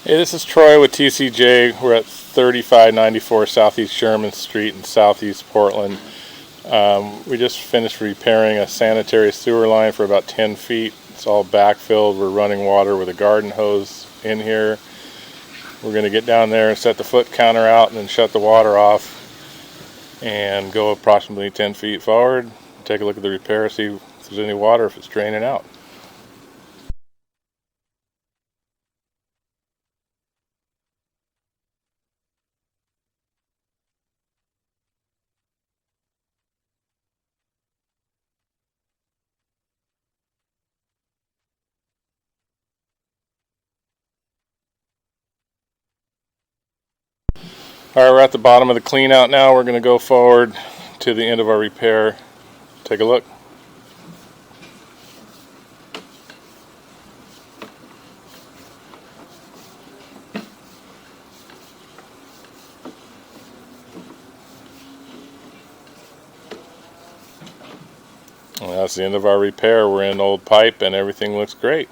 Hey, this is Troy with TCJ. We're at 3594 Southeast Sherman Street in Southeast Portland. We just finished repairing a sanitary sewer line for about 10 feet. It's all backfilled. We're running water with a garden hose in here. We're going to get down there and set the foot counter out and then shut the water off and go approximately 10 feet forward. Take a look at the repair, see if there's any water, if it's draining out. Alright, we're at the bottom of the clean out now. We're going to go forward to the end of our repair. Take a look. Well, that's the end of our repair. We're in old pipe and everything looks great.